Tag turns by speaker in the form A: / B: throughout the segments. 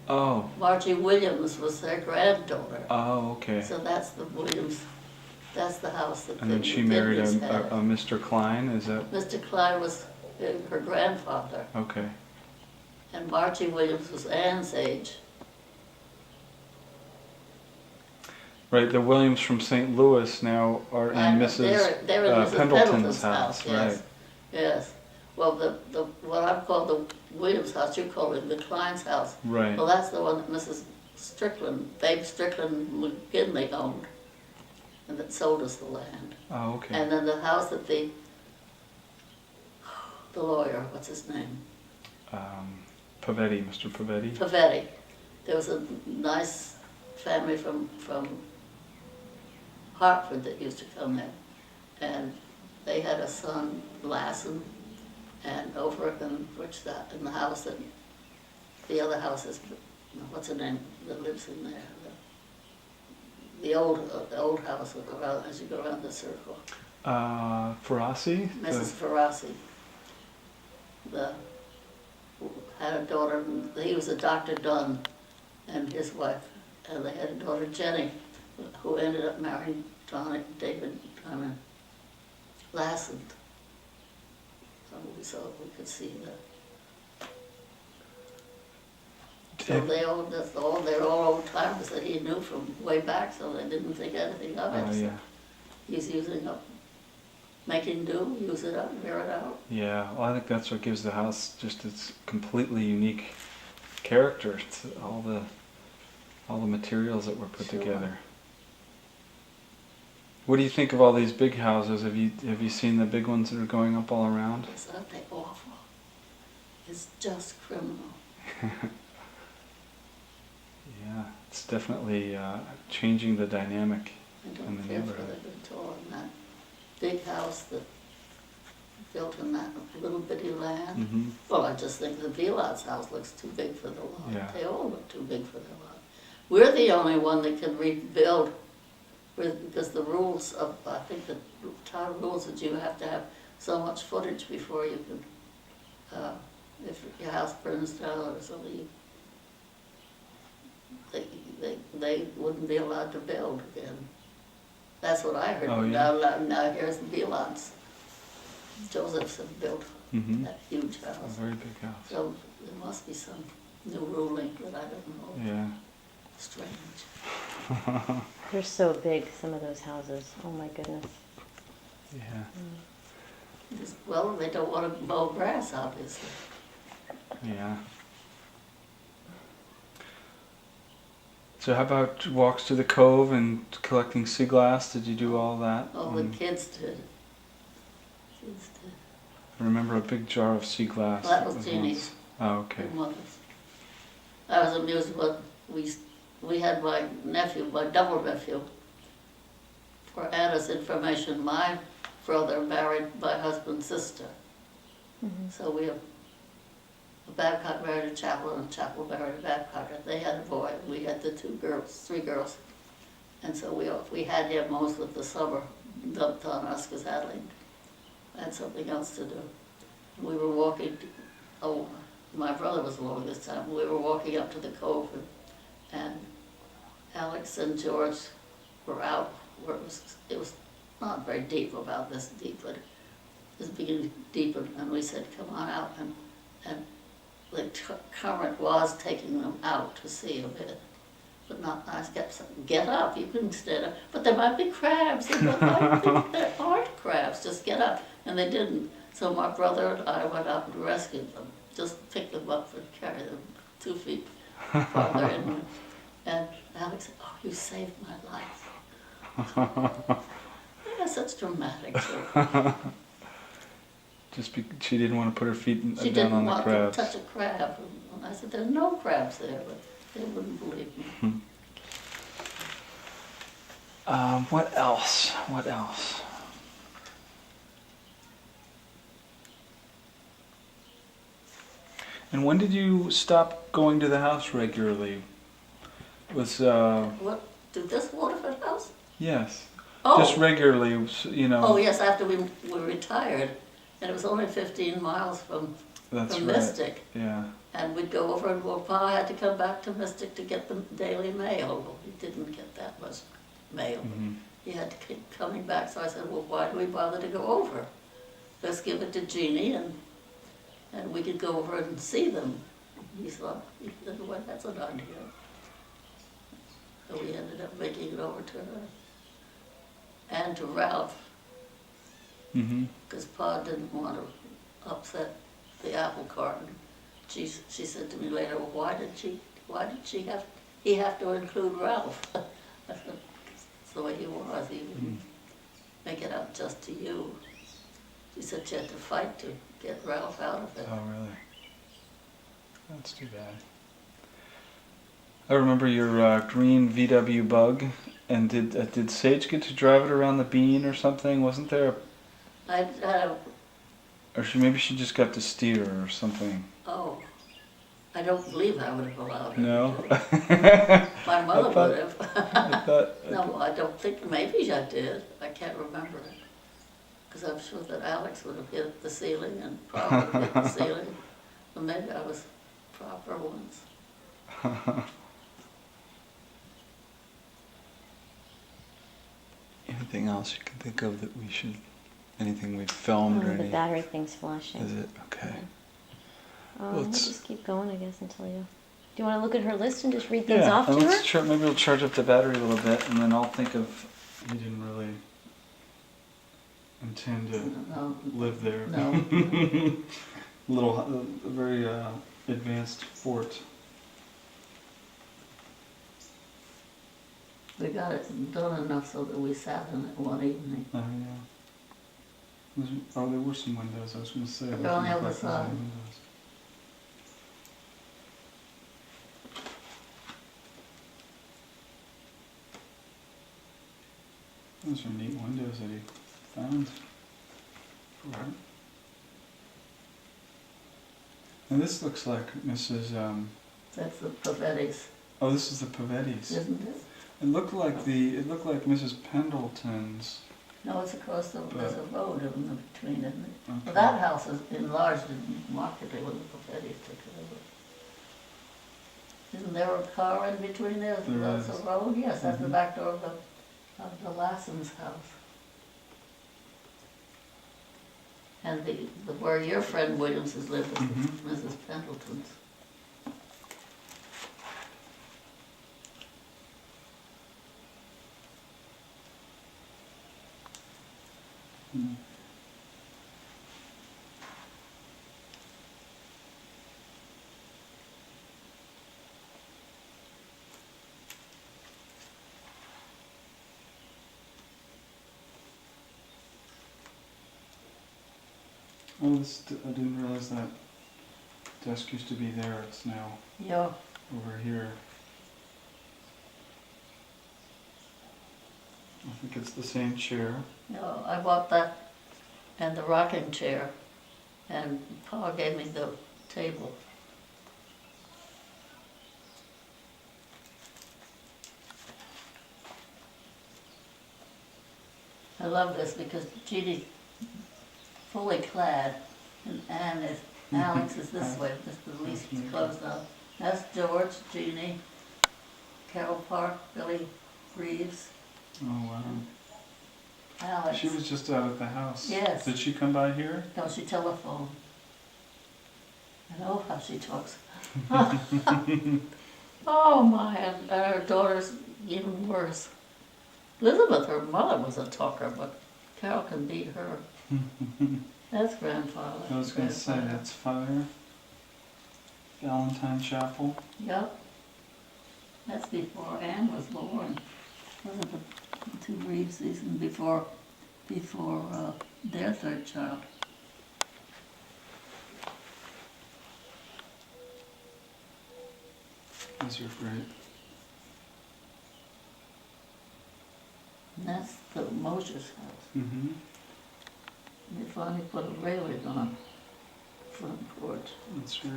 A: Oh.
B: Margie Williams was their granddaughter.
A: Oh, okay.
B: So that's the Williams, that's the house that
A: And then
B: the
A: she married
B: Kidneys had.
A: a Mr. Klein, is that?
B: Mr. Klein was her grandfather,
A: Okay.
B: and Margie Williams was Ann's age.
A: Right, the Williams from St. Louis now are in Mrs.
B: They're in Mrs.
A: Pendleton's house,
B: yes.
A: right?
B: Yes. Well, the what I've called the Williams house, you call it the Klein's house.
A: Right.
B: Well, that's the one that Mrs. Strickland, Babe Strickland McGinley owned, and that sold us the land.
A: Oh, okay.
B: And then the house that the lawyer, what's his name?
A: Pavetti, Mr. Pavetti.
B: Pavetti. There was a nice family from Hartford that used to come in, and they had a son, Lassen, and over in in the house that the other house is, what's her name that lives in there? The old house around, as you go around the circle.
A: Ferrasi?
B: Mrs. Ferrasi. Had a daughter, he was a Dr. Dunn and his wife, and they had a daughter, Jenny, who ended up marrying David Lassen. So we could see that. So they're all old timers that he knew from way back, so they didn't think anything of it.
A: Oh, yeah.
B: He's using up, making do, use it up, wear it out.
A: Yeah, well, I think that's what gives the house just its completely unique character. It's all the materials that were put together. What do you think of all these big houses? Have you seen the big ones that are going up all around?
B: Yes, aren't they awful? It's just criminal.
A: Yeah, it's definitely changing the dynamic
B: I
A: in
B: don't
A: the
B: feel for
A: neighborhood.
B: the good in that big house that built in that little bitty land.
A: Mm-hmm.
B: Well, I just think the Vilat's house looks too big for the lot.
A: Yeah.
B: They all look too big for their lot. We're the only one that can rebuild because the rules of, I think the town rules that you have to have so much footage before you can, if your house burns down or something, they wouldn't be allowed to build again. That's what I heard.
A: Oh, yeah.
B: Now here's the Vilat's. Joseph's have built that huge
A: A
B: house.
A: very big house.
B: So there must be some new ruling that I don't know.
A: Yeah.
B: Strange.
C: They're so big, some of those houses. Oh my goodness.
A: Yeah.
B: Well, they don't want to mow grass, obviously.
A: Yeah. So how about walks to the cove and collecting sea glass? Did you do all that?
B: Oh, the kids did. Kids did.
A: I remember a big jar of sea glass.
B: Well, that was
A: once.
B: Jeannie's.
A: Oh, okay.
B: Her mother's. I was amused when we had my nephew, my double nephew. For Anna's information, my brother married my husband's sister.
C: Mm-hmm.
B: So we have Babcock married a Chappell and Chappell married a Babcock. And they had a boy. We had the three girls. And so we had him most of the summer dumped on us because Adeline had something else to do. We were walking, my brother was along this time. We were walking up to the cove and Alex and George were out where it was not very deep, about this deep, but it was beginning to deepen, and we said, come on out, and the current was taking them out to sea a bit, but not nice. Get up, you can stand up, but there might be crabs. There aren't crabs, just get up, and they didn't. So my brother and I went out and rescued them, just picked them up and carried them 2 feet farther in. And Alex said, oh, you saved my life. Yeah, such dramatic.
A: She didn't want to put her feet
B: She
A: down on the crabs.
B: didn't want to touch a crab. And I said, there are no crabs there, but they wouldn't believe me.
A: What else? What else? And when did you stop going to the house regularly? Was
B: What? To this Waterford house?
A: yes.
B: Oh.
A: Just regularly, you know.
B: Oh, yes, after we were retired. And it was only 15 miles from
A: That's right.
B: Mystic.
A: Yeah.
B: And we'd go over, and well, Pa had to come back to Mystic to get the Daily Mail. Well, he didn't get that much mail.
A: Mm-hmm.
B: He had to keep coming back, so I said, well, why do we bother to go over? Let's give it to Jeannie, and we could go over and see them. He thought, well, that's an idea. So we ended up making it over to her. And to Ralph,
A: Mm-hmm.
B: because Pa didn't want to upset the apple cart. And she said to me later, well, why did he have to include Ralph? I said, that's the way he was. He wouldn't make it out just to you. She said she had to fight to get Ralph out of it.
A: Oh, really? That's too bad. I remember your green VW Bug, and did Sage get to drive it around the bean or something? Wasn't there? Or maybe she just got to steer or something.
B: Oh, I don't believe I would have allowed her.
A: No.
B: My mother would have.
A: I thought.
B: No, I don't think. Maybe I did. I can't remember it. Because I'm sure that Alex would have hit the ceiling and probably hit the ceiling. But maybe I was proper once.
A: Anything else you can think of that we should? Anything we've filmed or
C: The
A: any?
C: battery thing's flashing.
A: Is it okay? Well,
C: We'll
A: it's-
C: just keep going, I guess, until you... Do you want to look at her list and just read things
A: Yeah,
C: off to
A: and
C: her?
A: maybe we'll charge up the battery a little bit, and then I'll think of. You didn't really intend to
B: No,
A: live there.
B: no.
A: A very advanced fort.
B: We got it done enough so that we sat in it one evening.
A: Oh yeah. There were some windows. I was going to say.
B: They're on the other
A: Windows.
B: side.
A: Those are neat windows that he found. Right. And this looks like Mrs.
B: That's the Pavetti's,
A: Oh, this is the Pavetti's.
B: isn't it?
A: It looked like Mrs. Pendleton's.
B: No, it's across there's a road in the between, isn't it?
A: Okay.
B: Well, that house is enlarged markedly when the Pavetti's took it over. Isn't there a car in between there?
A: There
B: That's
A: is.
B: a road? Yes, that's the
A: Mhm.
B: back door of the Lasson's house. And where your friend Williams has lived is
A: Mhm.
B: Mrs. Pendleton's.
A: Hmm. Oh, I didn't realize that desk used to be there. It's now
B: Yeah,
A: over here. I think it's the same chair.
B: yeah, I bought that and the rocking chair, and Pa gave me the table. I love this because Jeannie's fully clad, and Anne is, Alex is this way, just the least closed up. That's George, Jeannie, Carol Park, Billy Reeves,
A: Oh wow.
B: Alex.
A: She was just out at the house.
B: Yes.
A: Did she come by here?
B: No, she telephoned. And oh, how she talks. Oh my, and her daughter's even worse. Elizabeth, her mother, was a talker, but Carol can beat her. That's grandfather.
A: I was going to say
B: grandfather.
A: that's Father Valentine Chappell.
B: Yep. That's before Anne was born. Those are the two Reeves season before their third child.
A: Those are great.
B: And that's the Mosher's house.
A: Mm-hmm.
B: They finally put a railing on the front porch.
A: That's right.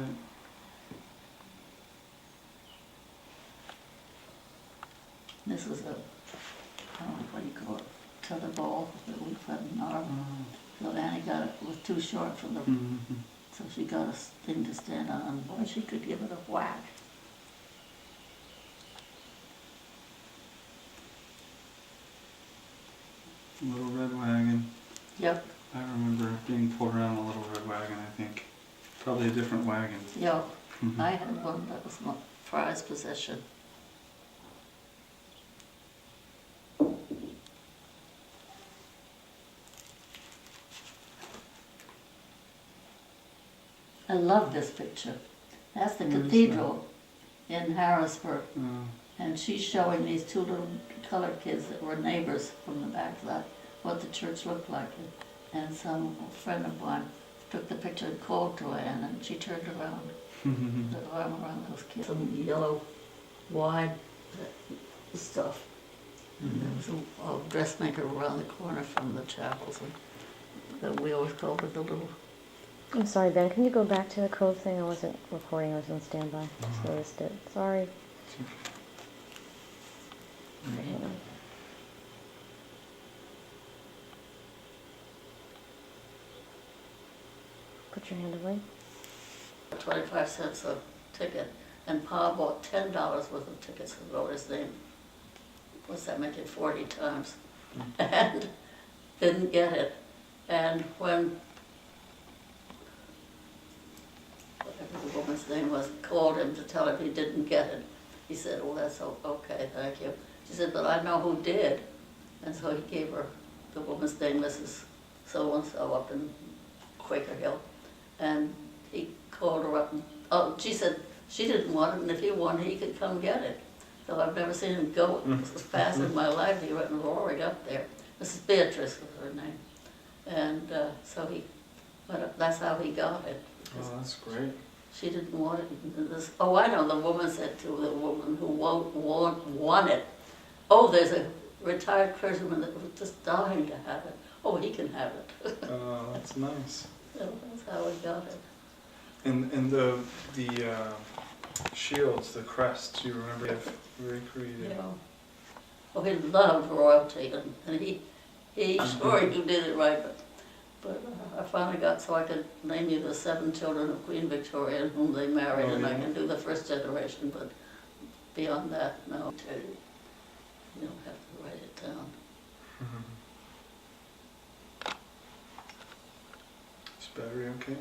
B: This is a, I don't know what you call it, tether ball that we put in our,
A: Oh.
B: so Annie got it was too short for the
A: Mm-hmm.
B: So she got a thing to stand on, and boy, she could give it a whack.
A: Little red wagon.
B: Yep,
A: I remember being pulled around a little red wagon, I think. Probably a different wagon.
B: yep. I had one that was my prized possession. I love this picture. That's the cathedral in Harrisburg.
A: Oh.
B: And she's showing these two little colored kids that were neighbors from the back of that, what the church looked like. And some friend of mine took the picture and called to Anne, and she turned around, the arm around those kids. Some yellow, wide stuff. And there was a dressmaker around the corner from the chapels, and that we always called it the little.
C: I'm sorry, Ben. Can you go back to the code thing? I wasn't recording. I was on standby. Just noticed it. Sorry. All right, hang on. Put your hand away.
B: 25 cents a ticket, and Pa bought $10 worth of tickets and wrote his name. What's that, make it 40 times? And didn't get it. And when, whatever the woman's name was, called him to tell him he didn't get it, he said, well, that's okay, thank you. She said, but I know who did. And so he gave her the woman's name, Mrs. So-and-so up in Quaker Hill. And he called her up, and, oh, she said she didn't want it, and if he wanted it, he could come get it. So I've never seen him go as fast in my life. He went roaring up there. Mrs. Beatrice was her name. And so he went up, that's how he got it.
A: Oh, that's great.
B: She didn't want it. And this, oh, I know, the woman said to the woman who won't want it, oh, there's a retired clergyman that was just dying to have it. Oh, he can have it.
A: Oh, that's nice.
B: So that's how we got it.
A: And the shields, the crests, you remember, have very creative.
B: Yeah. Oh, he loved royalty, and he sure he did it right, but I finally got so I could name you the 7 children of Queen Victoria whom they married,
A: Oh,
B: and I
A: yeah.
B: can do the first generation, but beyond that, no. You don't have to write it down.
A: Is battery okay?